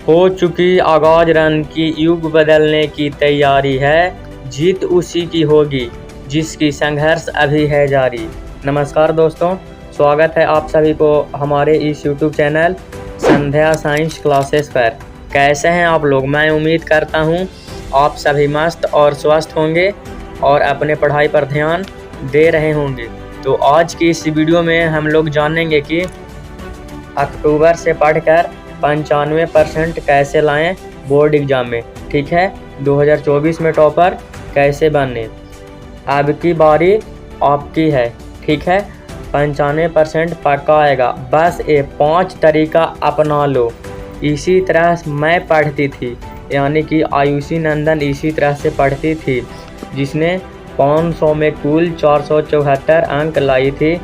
हो चुकी आगाज रन की युग बदलने की तैयारी है, जीत उसी की होगी जिसकी संघर्ष अभी है जारी। नमस्कार दोस्तों, स्वागत है आप सभी को हमारे इस YouTube चैनल संध्या साइंस क्लासेस पर। कैसे हैं आप लोग? मैं उम्मीद करता हूं आप सभी मस्त और स्वस्थ होंगे और अपने पढ़ाई पर ध्यान दे रहे होंगे। तो आज की इस वीडियो में हम लोग जानेंगे कि अक्टूबर से पढ़कर 95% कैसे लाएं बोर्ड एग्ज़ाम में। ठीक है, 2024 में टॉपर कैसे बनने। अब की बारी आपकी है। ठीक है, 95% पक्का आएगा। बस ये 5 तरीका अपना लो। इसी तरह मैं पढ़ती थी, यानी कि आयुषी नंदन इसी तरह से पढ़ती थी, जिसने 500 में कुल 474 अंक लाई थी।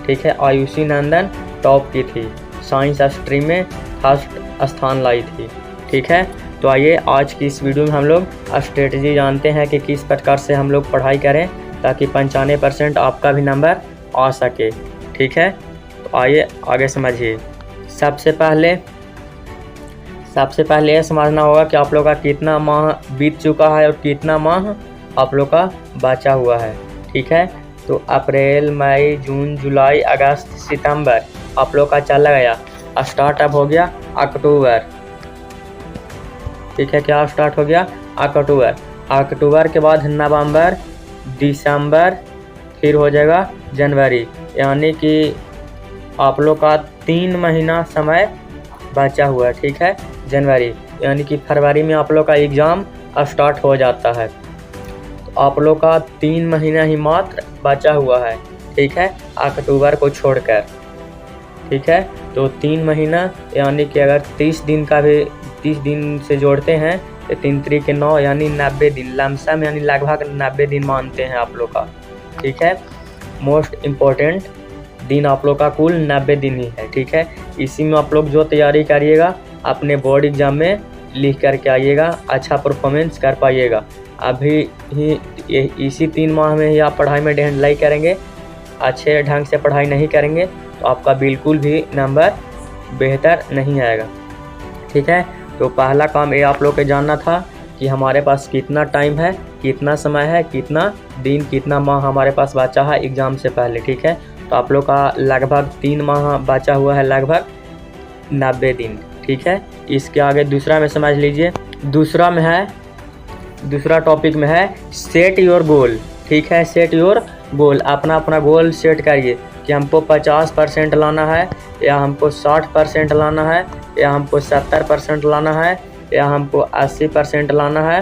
ठीक है, आयुषी नंदन टॉप की थी, साइंस स्ट्रीम में फर्स्ट स्थान लाई थी। ठीक है, तो आइए आज की इस वीडियो में हम लोग स्ट्रेटजी जानते हैं कि किस प्रकार से हम लोग पढ़ाई करें ताकि 95% आपका भी नंबर आ सके। ठीक है, तो आइए आगे समझिए। सबसे पहले ये समझना होगा कि आप लोग का कितना माह बीत चुका है और कितना माह आप लोग का बचा हुआ है। ठीक है, तो अप्रैल, मई, जून, जुलाई, अगस्त, सितंबर आप लोग का चला गया। स्टार्ट अब हो गया अक्टूबर। ठीक है, क्या स्टार्ट हो गया? अक्टूबर के बाद नवंबर, दिसंबर, फिर हो जाएगा जनवरी, यानी कि आप लोग का 3 महीना समय बचा हुआ है। ठीक है, जनवरी यानी कि फरवरी में आप लोग का एग्ज़ाम स्टार्ट हो जाता है। तो आप लोग का 3 महीना ही मात्र बचा हुआ है। ठीक है, अक्टूबर को छोड़कर। ठीक है, तो 3 महीना यानी कि अगर 30 दिन का भी 30 दिन से जोड़ते हैं तो 3 3 के 9 यानी 90 दिन, लमसम यानी लगभग 90 दिन मानते हैं आप लोग का। ठीक है, मोस्ट इम्पोर्टेंट दिन आप लोग का कुल 90 दिन ही है। ठीक है, इसी में आप लोग जो तैयारी करिएगा अपने बोर्ड एग्ज़ाम में लिख करके आइएगा, अच्छा परफॉर्मेंस कर पाइएगा। अभी ही इसी 3 माह में ही आप पढ़ाई में ढिलाई करेंगे, अच्छे ढंग से पढ़ाई नहीं करेंगे तो आपका बिल्कुल भी नंबर बेहतर नहीं आएगा। ठीक है, तो पहला काम ये आप लोग को जानना था कि हमारे पास कितना टाइम है, कितना समय है, कितना दिन, कितना माह हमारे पास बचा है एग्ज़ाम से पहले। ठीक है, तो आप लोग का लगभग 3 माह बचा हुआ है, लगभग 90 दिन। ठीक है, इसके आगे दूसरा में समझ लीजिए। दूसरा टॉपिक में है सेट योर गोल। ठीक है, सेट योर गोल, अपना गोल सेट करिए कि हमको 50% लाना है, या हमको 60% लाना है, या हमको 70% लाना है, या हमको 80% लाना है।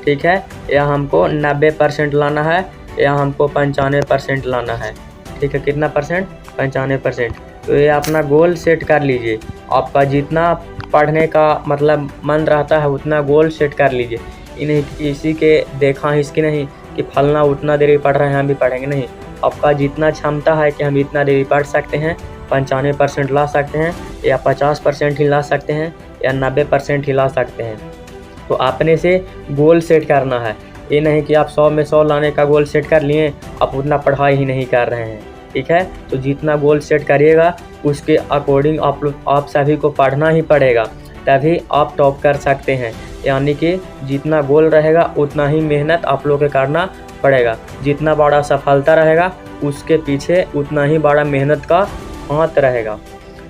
ठीक है, या हमको 90% लाना है, या हमको 95% लाना है। ठीक है, कितना परसेंट? 95%। तो ये अपना गोल सेट कर लीजिए। आपका जितना पढ़ने का मतलब मन रहता है उतना गोल सेट कर लीजिए। इन्हें किसी के देखा हिसकी नहीं कि फलना उतना देर पढ़ रहे हैं हम भी पढ़ेंगे, नहीं। आपका जितना क्षमता है कि हम इतना देर पढ़ सकते हैं, 95% ला सकते हैं, या 50% ही ला सकते हैं, या 90% ही ला सकते हैं। तो अपने से गोल सेट करना है। ये नहीं कि आप 100 में 100 लाने का गोल सेट कर लिए, आप उतना पढ़ाई ही नहीं कर रहे हैं। ठीक है, तो जितना गोल सेट करिएगा उसके अकॉर्डिंग आप सभी को पढ़ना ही पड़ेगा, तभी आप टॉप कर सकते हैं। यानी कि जितना गोल रहेगा उतना ही मेहनत आप लोग को करना पड़ेगा। जितना बड़ा सफलता रहेगा उसके पीछे उतना ही बड़ा मेहनत का हाथ रहेगा।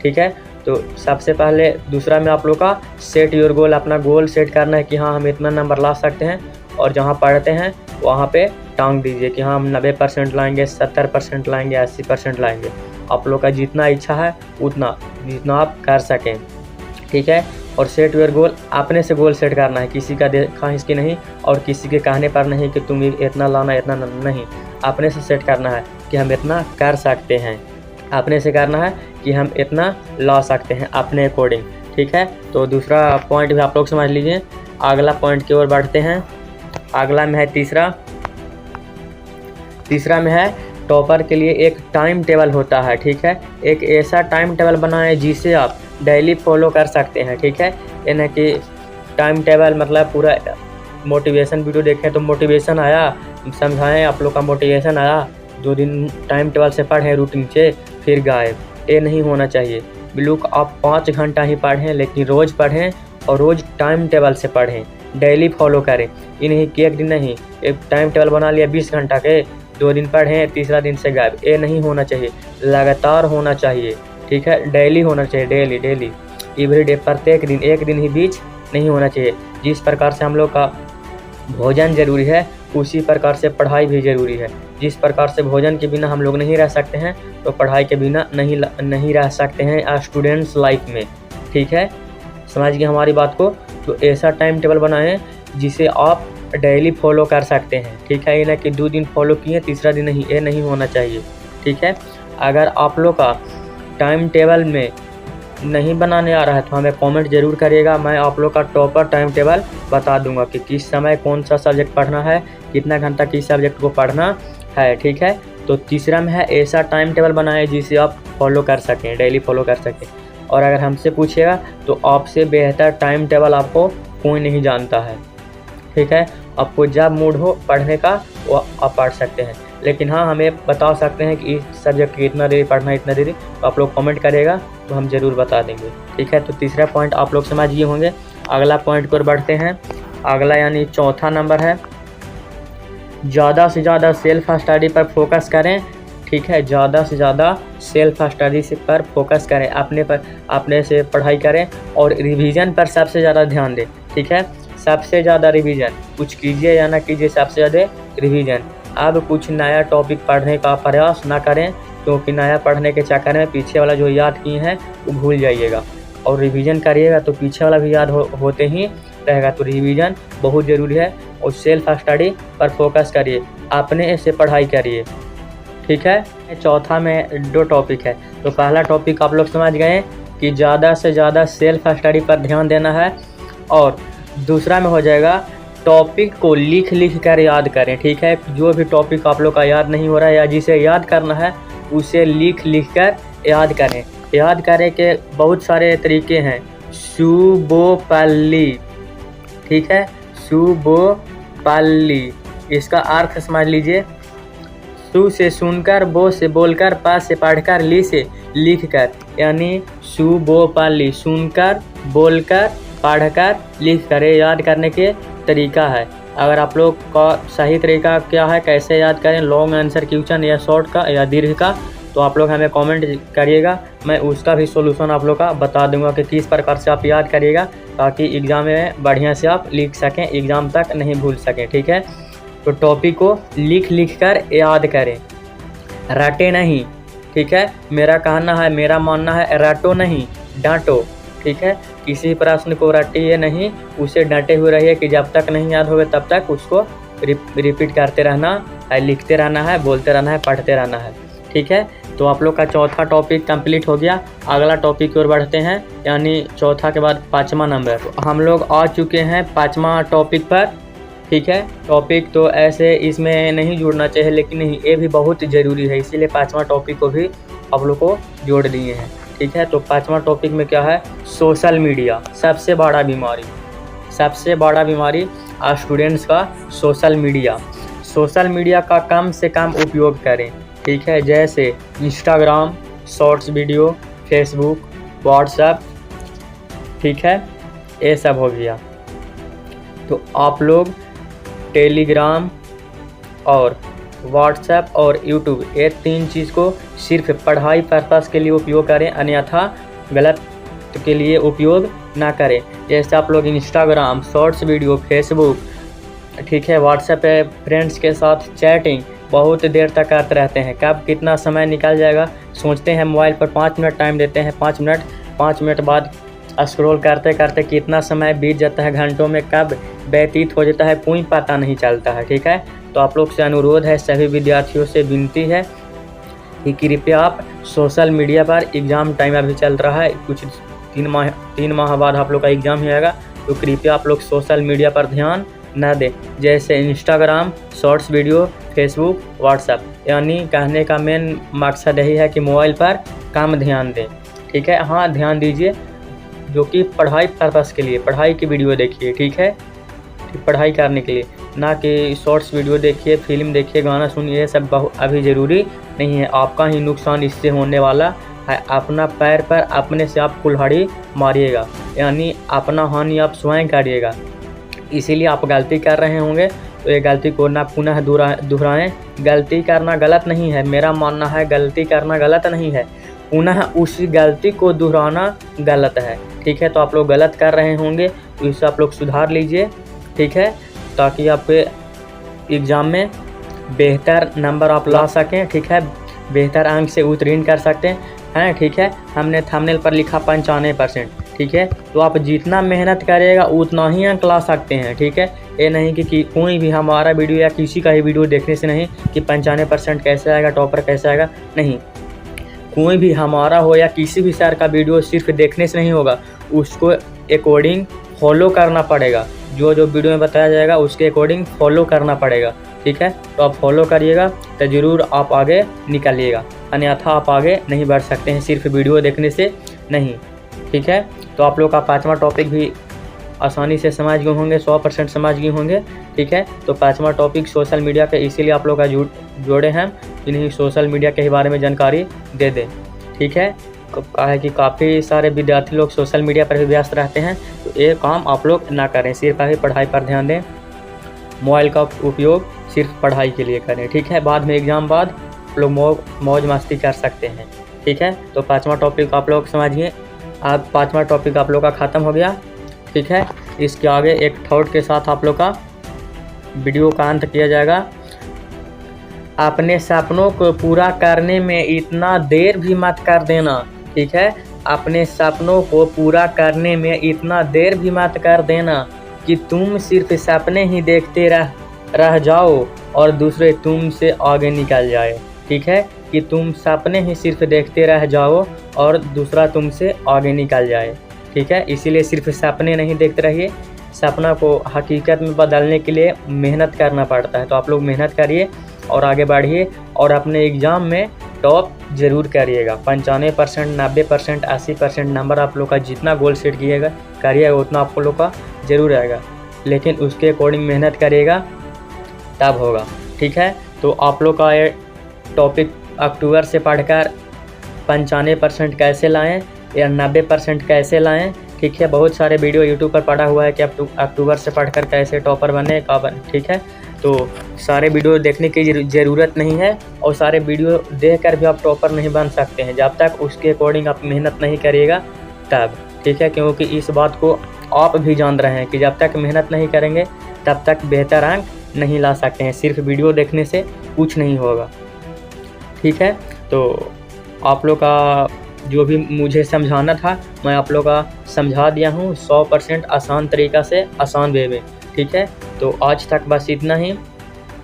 ठीक है, तो सबसे पहले दूसरा में आप लोग का सेट योर गोल, अपना गोल सेट करना है कि हाँ हम इतना नंबर ला सकते हैं, और जहाँ पढ़ते हैं वहाँ पे टांग दीजिए कि हाँ हम 90% लाएंगे, 70% लाएंगे, 80% लाएंगे। आप लोग का जितना इच्छा है उतना, जितना आप कर सकें। ठीक है, और सेट योर गोल, अपने से गोल सेट करना है, किसी का देखा इसकी नहीं और किसी के कहने पर नहीं कि तुम इतना लाना इतना नहीं। अपने से सेट करना है कि हम इतना कर सकते हैं, अपने से करना है कि हम इतना ला सकते हैं अपने अकॉर्डिंग। ठीक है, तो दूसरा पॉइंट भी आप लोग समझ लीजिए। अगला पॉइंट की ओर बढ़ते हैं। अगला में है तीसरा में है टॉपर के लिए एक टाइम टेबल होता है। ठीक है, एक ऐसा टाइम टेबल बनाएं जिसे आप डेली फॉलो कर सकते हैं। ठीक है, यानी कि टाइम टेबल मतलब पूरा मोटिवेशन वीडियो देखें तो मोटिवेशन आया, समझाएं आप लोग का मोटिवेशन आया, 2 दिन टाइम टेबल से पढ़ें रूटीन से, फिर गायब। ये नहीं होना चाहिए। बिल्कुल आप 5 घंटा ही पढ़ें, लेकिन रोज़ पढ़ें और रोज़ टाइम टेबल से पढ़ें, डेली फॉलो करें। ये नहीं कि एक दिन नहीं, एक टाइम टेबल बना लिया 20 घंटा के, 2 दिन पढ़ें, तीसरा दिन से गायब। ये नहीं होना चाहिए, लगातार होना चाहिए, ठीक है। डेली होना चाहिए, डेली डेली एवरीडे, प्रत्येक दिन, एक दिन ही बीच नहीं होना चाहिए। जिस प्रकार से हम लोग का भोजन ज़रूरी है, उसी प्रकार से पढ़ाई भी ज़रूरी है। जिस प्रकार से भोजन के बिना हम लोग नहीं रह सकते हैं, तो पढ़ाई के बिना नहीं रह सकते हैं स्टूडेंट्स लाइफ में, ठीक है। समझ गए हमारी बात को। तो ऐसा टाइम टेबल बनाएं जिसे आप डेली फॉलो कर सकते हैं, ठीक है। ये ना कि 2 दिन फॉलो किए तीसरा दिन नहीं, ये नहीं होना चाहिए, ठीक है। अगर आप लोग का टाइम टेबल में नहीं बनाने आ रहा है तो हमें कमेंट ज़रूर करिएगा। मैं आप लोग का टॉपर टाइम टेबल बता दूंगा कि किस समय कौन सा सब्जेक्ट पढ़ना है, कितना घंटा किस सब्जेक्ट को पढ़ना है, ठीक है। तो तीसरा में है ऐसा टाइम टेबल बनाएं जिसे आप फॉलो कर सकें, डेली फॉलो कर सकें। और अगर हमसे पूछिएगा तो आपसे बेहतर टाइम टेबल आपको कोई नहीं जानता है, ठीक है। आपको जब मूड हो पढ़ने का वो आप पढ़ सकते हैं, लेकिन हाँ हमें बता सकते हैं कि इस सब्जेक्ट की इतना देरी पढ़ना है, इतना देरी, तो आप लोग कमेंट करेगा तो हम ज़रूर बता देंगे, ठीक है। तो तीसरा पॉइंट आप लोग समझ गए होंगे। अगला पॉइंट पर बढ़ते हैं। अगला यानी चौथा नंबर है, ज़्यादा से ज़्यादा सेल्फ स्टडी पर फोकस करें, ठीक है। ज़्यादा से ज़्यादा सेल्फ स्टडी पर फोकस करें, अपने से पढ़ाई करें और रिवीजन पर सबसे ज़्यादा ध्यान दें, ठीक है। सबसे ज़्यादा रिवीजन, कुछ कीजिए या ना कीजिए, सबसे ज़्यादा रिवीजन। अब कुछ नया टॉपिक पढ़ने का प्रयास ना करें, क्योंकि नया पढ़ने के चक्कर में पीछे वाला जो याद किए हैं वो भूल जाइएगा। और रिवीजन करिएगा तो पीछे वाला भी याद होते ही रहेगा। तो रिवीजन बहुत ज़रूरी है और सेल्फ स्टडी पर फोकस करिए, अपने से पढ़ाई करिए, ठीक है। चौथा में 2 टॉपिक है। तो पहला टॉपिक आप लोग समझ गए कि ज़्यादा से ज़्यादा सेल्फ स्टडी पर ध्यान देना है, और दूसरा में हो जाएगा टॉपिक को लिख कर याद करें, ठीक है। जो भी टॉपिक आप लोग का याद नहीं हो रहा है या जिसे याद करना है उसे लिख कर याद करें। याद करने के बहुत सारे तरीके हैं। सुबोपल्ली, ठीक है, सुबोपल्ली, इसका अर्थ समझ लीजिए। सु से सुनकर, बो से बोलकर, पा से पढ़कर, ली से लिखकर, यानी सुबोपल्ली, सुनकर, बोलकर, पढ़कर, लिख कर, याद करने के तरीका है। अगर आप लोग का सही तरीका क्या है, कैसे याद करें, लॉन्ग आंसर क्वेश्चन या शॉर्ट का या दीर्घ का, तो आप लोग हमें कमेंट करिएगा। मैं उसका भी सॉल्यूशन आप लोग का बता दूंगा कि किस प्रकार से आप याद करिएगा, ताकि एग्ज़ाम में बढ़िया से आप लिख सकें, एग्ज़ाम तक नहीं भूल सकें, ठीक है। तो टॉपिक को लिख कर याद करें, रटे नहीं, ठीक है। मेरा कहना है, मेरा मानना है, रटो नहीं, डांटो, ठीक है। किसी प्रश्न को रटिए नहीं, उसे डटे हुए रहिए कि जब तक नहीं याद होगा तब तक उसको रिपीट करते रहना है, लिखते रहना है, बोलते रहना है, पढ़ते रहना है, ठीक है। तो आप लोग का चौथा टॉपिक कंप्लीट हो गया। अगला टॉपिक की ओर बढ़ते हैं, यानी चौथा के बाद 5वां नंबर। हम लोग आ चुके हैं 5वां टॉपिक पर, ठीक है। टॉपिक तो ऐसे इसमें नहीं जुड़ना चाहिए, लेकिन नहीं, ये भी बहुत ज़रूरी है, इसीलिए 5वां टॉपिक को भी आप लोग को जोड़ दिए हैं, ठीक है। तो 5वां टॉपिक में क्या है, सोशल मीडिया, सबसे बड़ा बीमारी, सबसे बड़ा बीमारी स्टूडेंट्स का सोशल मीडिया। सोशल मीडिया का कम से कम उपयोग करें, ठीक है। जैसे Instagram, shorts video, Facebook, WhatsApp, ठीक है, ये सब हो गया। तो आप लोग टेलीग्राम और व्हाट्सएप और यूट्यूब, ये 3 चीज़ को सिर्फ पढ़ाई पर्पस के लिए उपयोग करें, अन्यथा गलत के लिए उपयोग ना करें। जैसे आप लोग इंस्टाग्राम, शॉर्ट्स वीडियो, फेसबुक, ठीक है, व्हाट्सएप पे फ्रेंड्स के साथ चैटिंग बहुत देर तक करते रहते हैं, कब कितना समय निकल जाएगा सोचते हैं, मोबाइल पर 5 मिनट टाइम देते हैं, 5 मिनट बाद स्क्रॉल करते करते कितना समय बीत जाता है, घंटों में कब व्यतीत हो जाता है कोई पता नहीं चलता है, ठीक है। तो आप लोग से अनुरोध है, सभी विद्यार्थियों से विनती है कि कृपया आप सोशल मीडिया पर, एग्ज़ाम टाइम अभी चल रहा है, कुछ 3 माह बाद आप लोग का एग्ज़ाम ही आएगा, तो कृपया आप लोग सोशल मीडिया पर ध्यान न दें। जैसे Instagram, shorts video, Facebook, WhatsApp, यानी कहने का मेन मकसद यही है कि मोबाइल पर कम ध्यान दें, ठीक है। हाँ, ध्यान दीजिए जो कि पढ़ाई पर्पस के लिए, पढ़ाई की वीडियो देखिए, ठीक है, पढ़ाई करने के लिए, ना कि शॉर्ट्स वीडियो देखिए, फिल्म देखिए, गाना सुनिए, ये सब अभी ज़रूरी नहीं है, आपका ही नुकसान इससे होने वाला है अपना पैर पर अपने से आप कुल्हाड़ी मारिएगा, यानी अपना हानि आप स्वयं करिएगा। इसीलिए आप गलती कर रहे होंगे तो ये गलती को ना पुनः दोहराएं। गलती करना गलत नहीं है, मेरा मानना है गलती करना गलत नहीं है, पुनः उस गलती को दोहराना गलत है। ठीक है, तो आप लोग गलत कर रहे होंगे तो इसे आप लोग सुधार लीजिए। ठीक है, ताकि आपके एग्ज़ाम में बेहतर नंबर आप ला सकें। ठीक है, बेहतर अंक से उत्तीर्ण कर सकते हैं। ठीक है, हमने थंबनेल पर लिखा 95%। ठीक है, तो आप जितना मेहनत करिएगा उतना ही अंक ला सकते हैं। ठीक है, ये नहीं कि कोई भी हमारा वीडियो या किसी का ही वीडियो देखने से नहीं कि 95% कैसे आएगा, टॉपर कैसे आएगा, नहीं। कोई भी हमारा हो या किसी भी सर का वीडियो सिर्फ देखने से नहीं होगा, उसको अकॉर्डिंग फॉलो करना पड़ेगा। जो जो वीडियो में बताया जाएगा उसके अकॉर्डिंग फॉलो करना पड़ेगा। ठीक है, तो आप फॉलो करिएगा तो ज़रूर आप आगे निकलिएगा, अन्यथा आप आगे नहीं बढ़ सकते हैं सिर्फ वीडियो देखने से नहीं। ठीक है, तो आप लोग का 5वां टॉपिक भी आसानी से समझ गए होंगे, 100% समझ गए होंगे। ठीक है, तो 5वां टॉपिक सोशल मीडिया का, इसीलिए आप लोग का जोड़े हैं इन्हीं सोशल मीडिया के बारे में जानकारी दे दें। ठीक है, कहा है कि काफ़ी सारे विद्यार्थी लोग सोशल मीडिया पर भी व्यस्त रहते हैं, तो ये काम आप लोग ना करें, सिर्फ अभी पढ़ाई पर ध्यान दें। मोबाइल का उपयोग सिर्फ पढ़ाई के लिए करें। ठीक है, बाद में एग्ज़ाम बाद आप लोग मौज मस्ती कर सकते हैं। ठीक है, तो 5वां टॉपिक आप लोग समझिए। अब 5वां टॉपिक आप लोग का ख़त्म हो गया। ठीक है, इसके आगे एक थॉट के साथ आप लोग का वीडियो का अंत किया जाएगा। अपने सपनों को पूरा करने में इतना देर भी मत कर देना। ठीक है, अपने सपनों को पूरा करने में इतना देर भी मत कर देना कि तुम सिर्फ सपने ही देखते रह जाओ और दूसरे तुमसे आगे निकल जाए। ठीक है, कि तुम सपने ही सिर्फ देखते रह जाओ और दूसरा तुमसे आगे निकल जाए। ठीक है, इसीलिए सिर्फ सपने नहीं देखते रहिए, सपना को हकीकत में बदलने के लिए मेहनत करना पड़ता है। तो आप लोग मेहनत करिए और आगे बढ़िए और अपने एग्ज़ाम में टॉप ज़रूर करिएगा। 95%, 90%, 80% नंबर आप लोग का जितना गोल सेट करिएगा उतना आप लोग का ज़रूर आएगा, लेकिन उसके अकॉर्डिंग मेहनत करिएगा तब होगा। ठीक है, तो आप लोग का ये टॉपिक अक्टूबर से पढ़कर 95% कैसे लाएं या 90% कैसे लाएं। ठीक है, बहुत सारे वीडियो यूट्यूब पर पड़ा हुआ है कि अक्टूबर से पढ़कर कैसे टॉपर बने ठीक है, तो सारे वीडियो देखने की ज़रूरत नहीं है और सारे वीडियो देखकर भी आप टॉपर नहीं बन सकते हैं जब तक उसके अकॉर्डिंग आप मेहनत नहीं करिएगा तब। ठीक है, क्योंकि इस बात को आप भी जान रहे हैं कि जब तक मेहनत नहीं करेंगे तब तक बेहतर अंक नहीं ला सकते हैं। सिर्फ वीडियो देखने से कुछ नहीं होगा। ठीक है, तो आप लोग का जो भी मुझे समझाना था मैं आप लोग का समझा दिया हूँ 100% आसान तरीक़ा से, आसान वे में। ठीक है, तो आज तक बस इतना ही,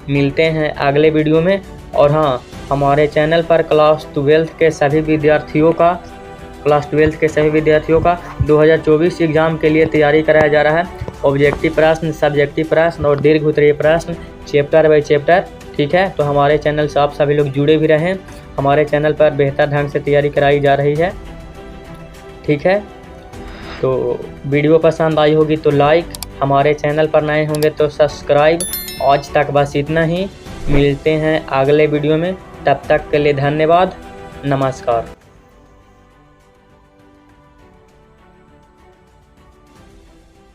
मिलते हैं अगले वीडियो में। और हाँ, हमारे चैनल पर क्लास 12 के सभी विद्यार्थियों का 2024 एग्ज़ाम के लिए तैयारी कराया जा रहा है। ऑब्जेक्टिव प्रश्न, सब्जेक्टिव प्रश्न और दीर्घ उत्तरीय प्रश्न चैप्टर बाय चैप्टर। ठीक है, तो हमारे चैनल से आप सभी लोग जुड़े भी रहें, हमारे चैनल पर बेहतर ढंग से तैयारी कराई जा रही है। ठीक है, तो वीडियो पसंद आई होगी तो लाइक, हमारे चैनल पर नए होंगे तो सब्सक्राइब। आज तक बस इतना ही, मिलते हैं अगले वीडियो में, तब तक के लिए धन्यवाद, नमस्कार।